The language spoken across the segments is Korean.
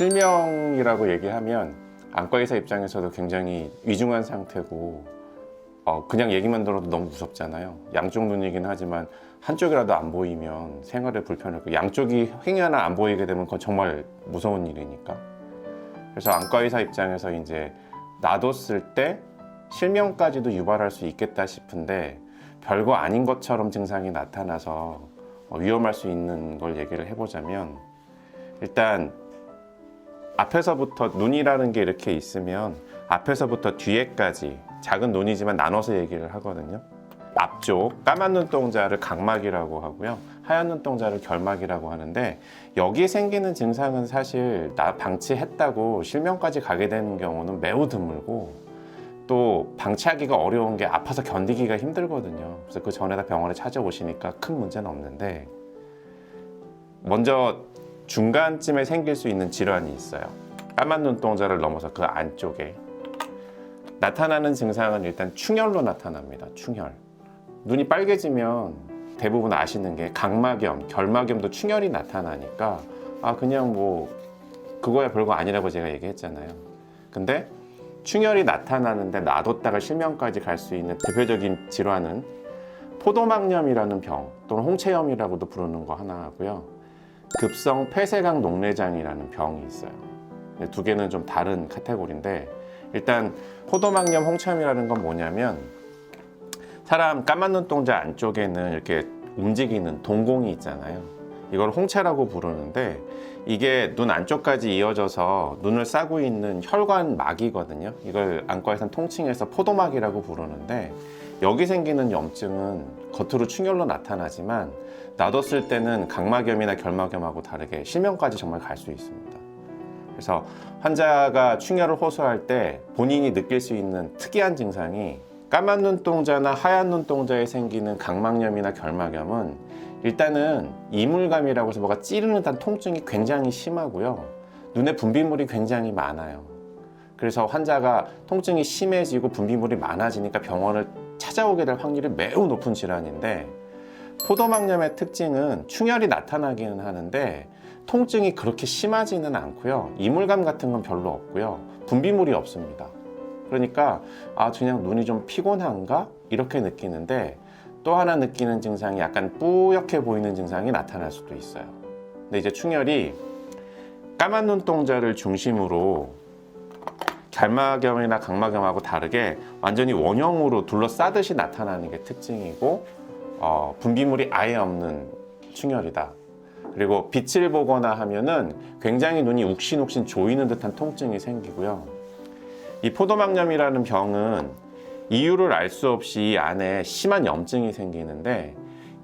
실명이라고 얘기하면 안과의사 입장에서도 굉장히 위중한 상태고 그냥 얘기만 들어도 너무 무섭잖아요. 양쪽 눈이긴 하지만 한쪽이라도 안 보이면 생활에 불편하고 양쪽이 횡이 하나 안 보이게 되면 그건 정말 무서운 일이니까. 그래서 안과의사 입장에서 이제 놔뒀을 때 실명까지도 유발할 수 있겠다 싶은데 별거 아닌 것처럼 증상이 나타나서 위험할 수 있는 걸 얘기를 해보자면, 일단 앞에서부터 눈이라는 게 이렇게 있으면 앞에서부터 뒤에까지 작은 눈이지만 나눠서 얘기를 하거든요. 앞쪽 까만 눈동자를 각막이라고 하고요, 하얀 눈동자를 결막이라고 하는데, 여기 생기는 증상은 사실 방치했다고 실명까지 가게 되는 경우는 매우 드물고, 또 방치하기가 어려운 게 아파서 견디기가 힘들거든요. 그래서 그 전에다 병원에 찾아오시니까 큰 문제는 없는데, 먼저 중간쯤에 생길 수 있는 질환이 있어요. 까만 눈동자를 넘어서 그 안쪽에 나타나는 증상은 일단 충혈로 나타납니다. 충혈. 눈이 빨개지면 대부분 아시는 게 각막염, 결막염도 충혈이 나타나니까 그냥 뭐 그거야 별거 아니라고 제가 얘기했잖아요. 근데 충혈이 나타나는데 놔뒀다가 실명까지 갈 수 있는 대표적인 질환은 포도막염이라는 병, 또는 홍채염이라고도 부르는 거 하나 하고요, 급성 폐쇄각 녹내장이라는 병이 있어요. 두 개는 좀 다른 카테고리인데, 일단 포도막염, 홍채염이라는 건 뭐냐면, 사람 까만 눈동자 안쪽에는 이렇게 움직이는 동공이 있잖아요. 이걸 홍채라고 부르는데, 이게 눈 안쪽까지 이어져서 눈을 싸고 있는 혈관막이거든요. 이걸 안과에서는 통칭해서 포도막이라고 부르는데, 여기 생기는 염증은 겉으로 충혈로 나타나지만 놔뒀을 때는 각막염이나 결막염하고 다르게 실명까지 정말 갈 수 있습니다. 그래서 환자가 충혈을 호소할 때 본인이 느낄 수 있는 특이한 증상이, 까만 눈동자나 하얀 눈동자에 생기는 각막염이나 결막염은 일단은 이물감이라고 해서 뭐가 찌르는 듯한 통증이 굉장히 심하고요, 눈에 분비물이 굉장히 많아요. 그래서 환자가 통증이 심해지고 분비물이 많아지니까 병원을 찾아오게 될 확률이 매우 높은 질환인데, 포도막염의 특징은 충혈이 나타나기는 하는데 통증이 그렇게 심하지는 않고요, 이물감 같은 건 별로 없고요, 분비물이 없습니다. 그러니까 그냥 눈이 좀 피곤한가? 이렇게 느끼는데, 또 하나 느끼는 증상이 약간 뿌옇게 보이는 증상이 나타날 수도 있어요. 근데 이제 충혈이 까만 눈동자를 중심으로 결막염이나 각막염하고 다르게 완전히 원형으로 둘러싸듯이 나타나는 게 특징이고, 분비물이 아예 없는 충혈이다. 그리고 빛을 보거나 하면은 굉장히 눈이 욱신욱신 조이는 듯한 통증이 생기고요. 이 포도막염이라는 병은 이유를 알 수 없이 이 안에 심한 염증이 생기는데,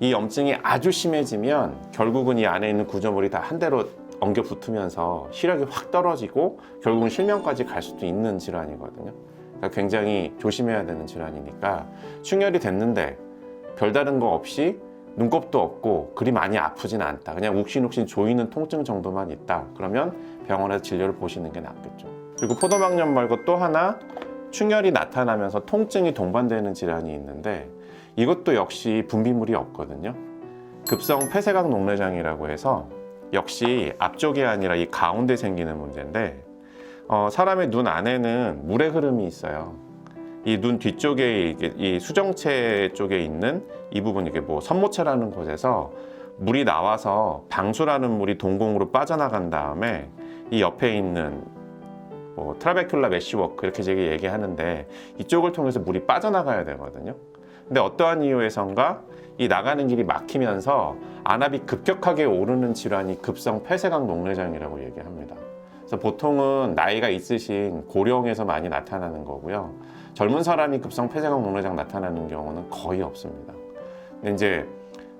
이 염증이 아주 심해지면 결국은 이 안에 있는 구조물이 다 한 대로 엉겨 붙으면서 시력이 확 떨어지고 결국은 실명까지 갈 수도 있는 질환이거든요. 그러니까 굉장히 조심해야 되는 질환이니까, 충혈이 됐는데 별다른 거 없이 눈곱도 없고 그리 많이 아프진 않다, 그냥 욱신욱신 조이는 통증 정도만 있다, 그러면 병원에서 진료를 보시는 게 낫겠죠. 그리고 포도막염 말고 또 하나 충혈이 나타나면서 통증이 동반되는 질환이 있는데, 이것도 역시 분비물이 없거든요. 급성 폐쇄각 녹내장이라고 해서 역시 앞쪽이 아니라 이 가운데 생기는 문제인데, 사람의 눈 안에는 물의 흐름이 있어요. 이 눈 뒤쪽에 이 수정체 쪽에 있는 이 부분, 이게 뭐 선모체라는 곳에서 물이 나와서 방수라는 물이 동공으로 빠져나간 다음에 이 옆에 있는 트라베큘라 메쉬워크 이렇게 제가 얘기하는데, 이쪽을 통해서 물이 빠져나가야 되거든요. 근데 어떠한 이유에선가 이 나가는 길이 막히면서 안압이 급격하게 오르는 질환이 급성 폐쇄각 녹내장이라고 얘기합니다. 그래서 보통은 나이가 있으신 고령에서 많이 나타나는 거고요, 젊은 사람이 급성 폐쇄각 녹내장 나타나는 경우는 거의 없습니다. 근데 이제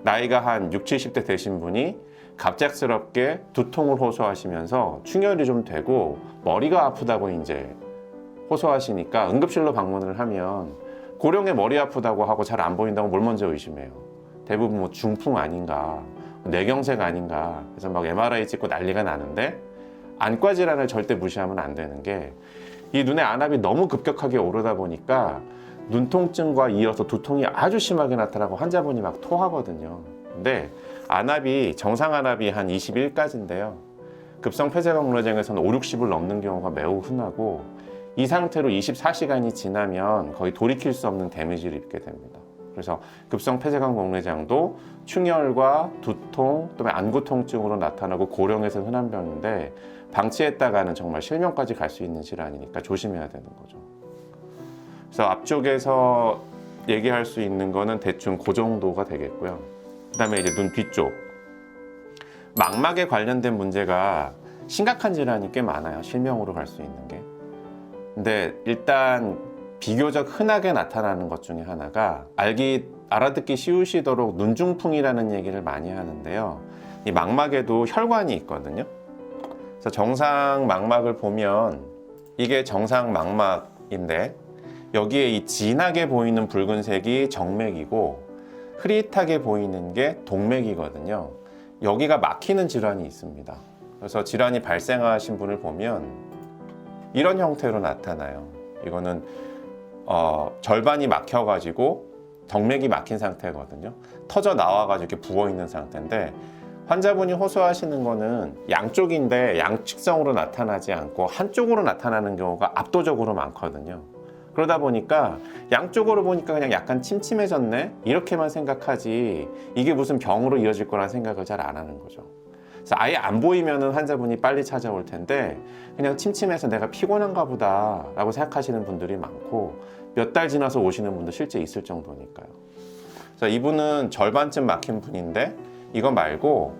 나이가 한 60, 70대 되신 분이 갑작스럽게 두통을 호소하시면서 충혈이 좀 되고 머리가 아프다고 이제 호소하시니까 응급실로 방문을 하면 고령에 머리 아프다고 하고 잘 안 보인다고 뭘 먼저 의심해요. 대부분 뭐 중풍 아닌가, 뇌경색 아닌가, 그래서 막 MRI 찍고 난리가 나는데, 안과 질환을 절대 무시하면 안 되는 게, 이 눈의 안압이 너무 급격하게 오르다 보니까 눈통증과 이어서 두통이 아주 심하게 나타나고 환자분이 막 토하거든요. 근데 안압이 정상 안압이 한 21까지인데요, 급성 폐쇄각물레장에서는 5, 60을 넘는 경우가 매우 흔하고 이 상태로 24시간이 지나면 거의 돌이킬 수 없는 데미지를 입게 됩니다. 그래서 급성 폐쇄각물레장도 충혈과 두통, 또는 안구 통증으로 나타나고 고령에서 흔한 병인데 방치했다가는 정말 실명까지 갈 수 있는 질환이니까 조심해야 되는 거죠. 그래서 앞쪽에서 얘기할 수 있는 거는 대충 그 정도가 되겠고요. 그 다음에 이제 눈 뒤쪽. 망막에 관련된 문제가 심각한 질환이 꽤 많아요. 실명으로 갈 수 있는 게. 근데 일단 비교적 흔하게 나타나는 것 중에 하나가 알아듣기 쉬우시도록 눈중풍이라는 얘기를 많이 하는데요. 이 망막에도 혈관이 있거든요. 그래서 정상 망막을 보면 이게 정상 망막인데 여기에 이 진하게 보이는 붉은색이 정맥이고 흐릿하게 보이는 게 동맥이거든요. 여기가 막히는 질환이 있습니다. 그래서 질환이 발생하신 분을 보면 이런 형태로 나타나요. 이거는 절반이 막혀가지고 정맥이 막힌 상태거든요. 터져 나와가지고 이렇게 부어있는 상태인데 환자분이 호소하시는 거는 양쪽인데 양측성으로 나타나지 않고 한쪽으로 나타나는 경우가 압도적으로 많거든요. 그러다 보니까 양쪽으로 보니까 그냥 약간 침침해졌네? 이렇게만 생각하지 이게 무슨 병으로 이어질 거란 생각을 잘 안 하는 거죠. 그래서 아예 안 보이면은 환자분이 빨리 찾아올 텐데 그냥 침침해서 내가 피곤한가 보다 라고 생각하시는 분들이 많고 몇 달 지나서 오시는 분도 실제 있을 정도니까요. 그래서 이분은 절반쯤 막힌 분인데 이거 말고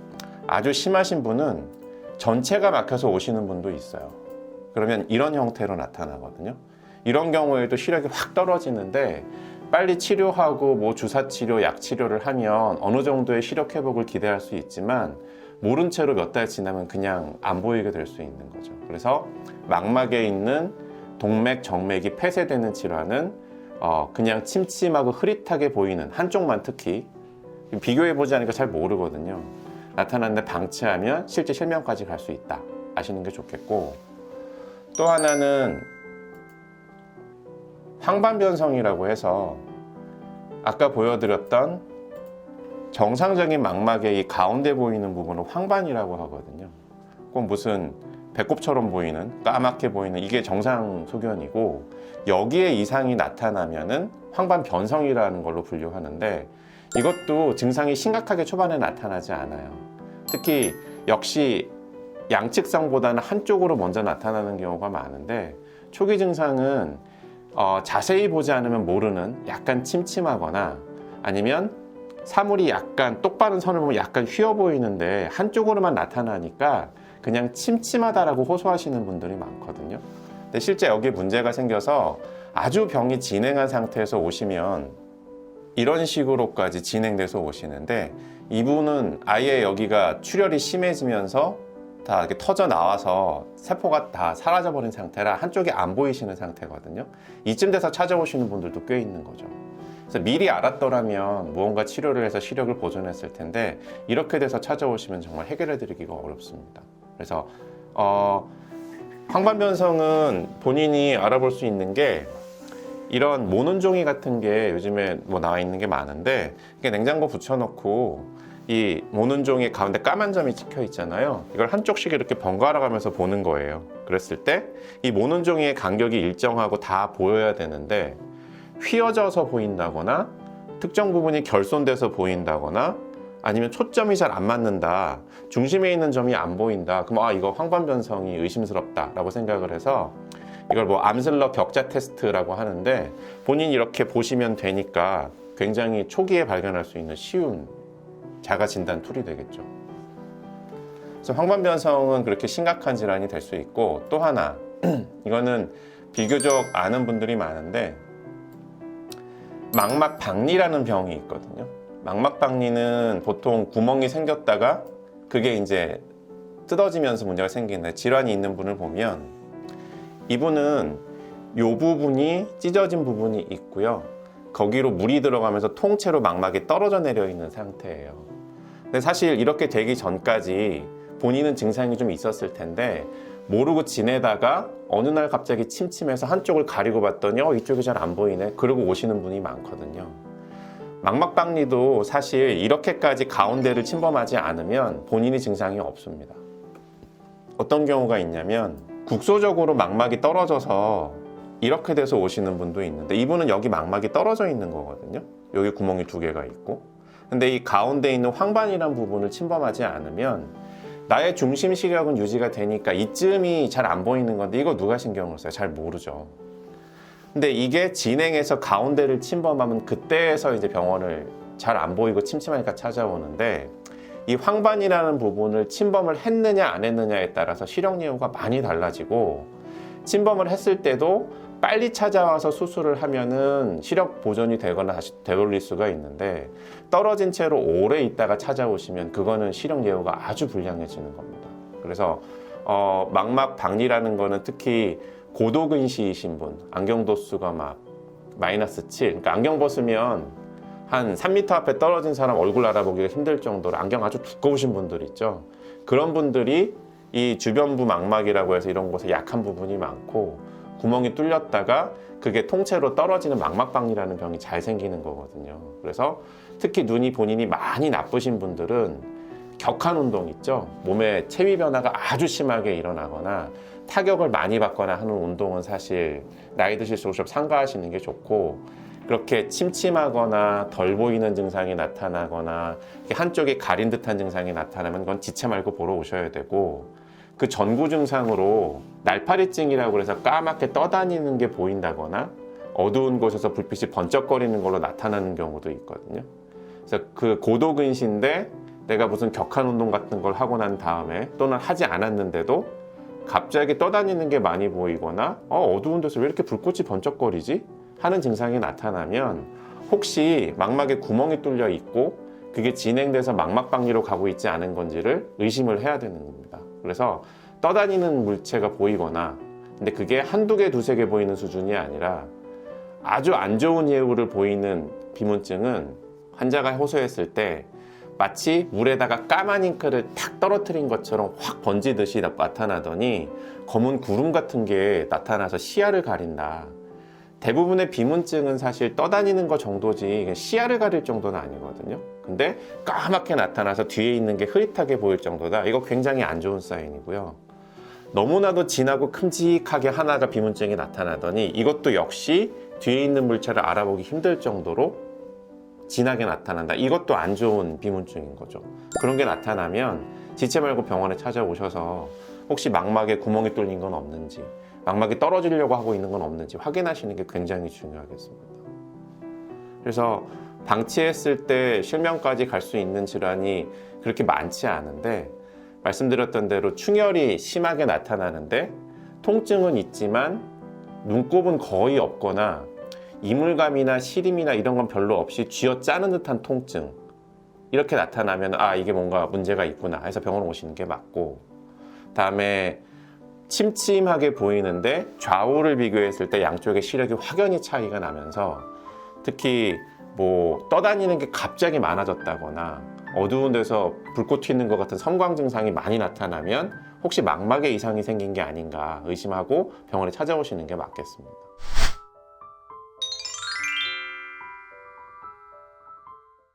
아주 심하신 분은 전체가 막혀서 오시는 분도 있어요. 그러면 이런 형태로 나타나거든요. 이런 경우에도 시력이 확 떨어지는데 빨리 치료하고 뭐 주사 치료, 약 치료를 하면 어느 정도의 시력 회복을 기대할 수 있지만 모른 채로 몇 달 지나면 그냥 안 보이게 될 수 있는 거죠. 그래서 망막에 있는 동맥, 정맥이 폐쇄되는 질환은 그냥 침침하고 흐릿하게 보이는 한쪽만 특히 비교해보지 않으니까 잘 모르거든요. 나타났는데 방치하면 실제 실명까지 갈 수 있다. 아시는 게 좋겠고 또 하나는 황반변성이라고 해서 아까 보여드렸던 정상적인 망막의 이 가운데 보이는 부분을 황반이라고 하거든요. 꼭 무슨 배꼽처럼 보이는 까맣게 보이는 이게 정상 소견이고 여기에 이상이 나타나면은 황반변성이라는 걸로 분류하는데 이것도 증상이 심각하게 초반에 나타나지 않아요. 특히 역시 양측성보다는 한쪽으로 먼저 나타나는 경우가 많은데 초기 증상은 자세히 보지 않으면 모르는 약간 침침하거나 아니면 사물이 약간 똑바른 선을 보면 약간 휘어 보이는데 한쪽으로만 나타나니까 그냥 침침하다라고 호소하시는 분들이 많거든요. 근데 실제 여기에 문제가 생겨서 아주 병이 진행한 상태에서 오시면 이런 식으로까지 진행돼서 오시는데 이분은 아예 여기가 출혈이 심해지면서 다 이렇게 터져 나와서 세포가 다 사라져버린 상태라 한쪽이 안 보이시는 상태거든요. 이쯤 돼서 찾아오시는 분들도 꽤 있는 거죠. 그래서 미리 알았더라면 무언가 치료를 해서 시력을 보존했을 텐데 이렇게 돼서 찾아오시면 정말 해결해드리기가 어렵습니다. 그래서 황반변성은 본인이 알아볼 수 있는 게 이런 모눈종이 같은 게 요즘에 뭐 나와 있는 게 많은데 이게 냉장고 붙여놓고 이 모눈종이 가운데 까만 점이 찍혀 있잖아요. 이걸 한쪽씩 이렇게 번갈아 가면서 보는 거예요. 그랬을 때 이 모눈종이의 간격이 일정하고 다 보여야 되는데 휘어져서 보인다거나 특정 부분이 결손돼서 보인다거나 아니면 초점이 잘 안 맞는다, 중심에 있는 점이 안 보인다, 그럼 이거 황반변성이 의심스럽다 라고 생각을 해서 이걸 뭐 암슬러 격자 테스트라고 하는데 본인이 이렇게 보시면 되니까 굉장히 초기에 발견할 수 있는 쉬운 자가 진단 툴이 되겠죠. 그래서 황반변성은 그렇게 심각한 질환이 될 수 있고 또 하나 이거는 비교적 아는 분들이 많은데 망막박리라는 병이 있거든요. 망막박리는 보통 구멍이 생겼다가 그게 이제 뜯어지면서 문제가 생기는데 질환이 있는 분을 보면 이분은 요 부분이 찢어진 부분이 있고요. 거기로 물이 들어가면서 통째로 망막이 떨어져 내려 있는 상태예요. 근데 사실 이렇게 되기 전까지 본인은 증상이 좀 있었을 텐데 모르고 지내다가 어느 날 갑자기 침침해서 한쪽을 가리고 봤더니 이쪽이 잘 안 보이네. 그러고 오시는 분이 많거든요. 망막박리도 사실 이렇게까지 가운데를 침범하지 않으면 본인이 증상이 없습니다. 어떤 경우가 있냐면 국소적으로 망막이 떨어져서 이렇게 돼서 오시는 분도 있는데, 이분은 여기 망막이 떨어져 있는 거거든요. 여기 구멍이 2개가 있고, 근데 이 가운데 있는 황반이란 부분을 침범하지 않으면 나의 중심 시력은 유지가 되니까 이쯤이 잘 안 보이는 건데, 이거 누가 신경을 써요? 잘 모르죠. 근데 이게 진행해서 가운데를 침범하면 그때에서 이제 병원을 잘 안 보이고 침침하니까 찾아오는데, 이 황반이라는 부분을 침범을 했느냐 안 했느냐에 따라서 시력 예후가 많이 달라지고, 침범을 했을 때도 빨리 찾아와서 수술을 하면은 시력 보존이 되거나 다시 되돌릴 수가 있는데, 떨어진 채로 오래 있다가 찾아오시면 그거는 시력 예후가 아주 불량해지는 겁니다. 그래서 망막 박리라는 거는 특히 고도근시이신 분, 안경 도수가 막 -7, 그러니까 안경 벗으면 한 3m 앞에 떨어진 사람 얼굴 알아보기가 힘들 정도로 안경 아주 두꺼우신 분들 있죠. 그런 분들이 이 주변부 망막이라고 해서 이런 곳에 약한 부분이 많고, 구멍이 뚫렸다가 그게 통째로 떨어지는 망막박리라는 병이 잘 생기는 거거든요. 그래서 특히 눈이 본인이 많이 나쁘신 분들은 격한 운동 있죠. 몸에 체위 변화가 아주 심하게 일어나거나 타격을 많이 받거나 하는 운동은 사실 나이 드실수록 좀 삼가하시는 게 좋고, 그렇게 침침하거나 덜 보이는 증상이 나타나거나 한쪽이 가린 듯한 증상이 나타나면 그건 지체 말고 보러 오셔야 되고, 그 전구 증상으로 날파리증이라고 해서 까맣게 떠다니는 게 보인다거나 어두운 곳에서 불빛이 번쩍거리는 걸로 나타나는 경우도 있거든요. 그래서 그 고도근시인데 내가 무슨 격한 운동 같은 걸 하고 난 다음에, 또는 하지 않았는데도 갑자기 떠다니는 게 많이 보이거나 어두운 데서 왜 이렇게 불꽃이 번쩍거리지? 하는 증상이 나타나면 혹시 망막에 구멍이 뚫려 있고 그게 진행돼서 망막박리로 가고 있지 않은 건지를 의심을 해야 되는 겁니다. 그래서 떠다니는 물체가 보이거나, 근데 그게 한두 개, 두세 개 보이는 수준이 아니라 아주 안 좋은 예후를 보이는 비문증은 환자가 호소했을 때 마치 물에다가 까만 잉크를 탁 떨어뜨린 것처럼 확 번지듯이 나타나더니 검은 구름 같은 게 나타나서 시야를 가린다. 대부분의 비문증은 사실 떠다니는 것 정도지 시야를 가릴 정도는 아니거든요. 근데 까맣게 나타나서 뒤에 있는 게 흐릿하게 보일 정도다. 이거 굉장히 안 좋은 사인이고요. 너무나도 진하고 큼직하게 하나가 비문증이 나타나더니 이것도 역시 뒤에 있는 물체를 알아보기 힘들 정도로 진하게 나타난다. 이것도 안 좋은 비문증인 거죠. 그런 게 나타나면 지체 말고 병원에 찾아오셔서 혹시 망막에 구멍이 뚫린 건 없는지, 망막이 떨어지려고 하고 있는 건 없는지 확인하시는 게 굉장히 중요하겠습니다. 그래서 방치했을 때 실명까지 갈 수 있는 질환이 그렇게 많지 않은데, 말씀드렸던 대로 충혈이 심하게 나타나는데 통증은 있지만 눈곱은 거의 없거나 이물감이나 시림이나 이런 건 별로 없이 쥐어짜는 듯한 통증, 이렇게 나타나면 이게 뭔가 문제가 있구나 해서 병원 오시는 게 맞고, 다음에 침침하게 보이는데 좌우를 비교했을 때 양쪽의 시력이 확연히 차이가 나면서, 특히 뭐 떠다니는 게 갑자기 많아졌다거나 어두운 데서 불꽃 튀는 것 같은 섬광 증상이 많이 나타나면 혹시 망막에 이상이 생긴 게 아닌가 의심하고 병원에 찾아오시는 게 맞겠습니다.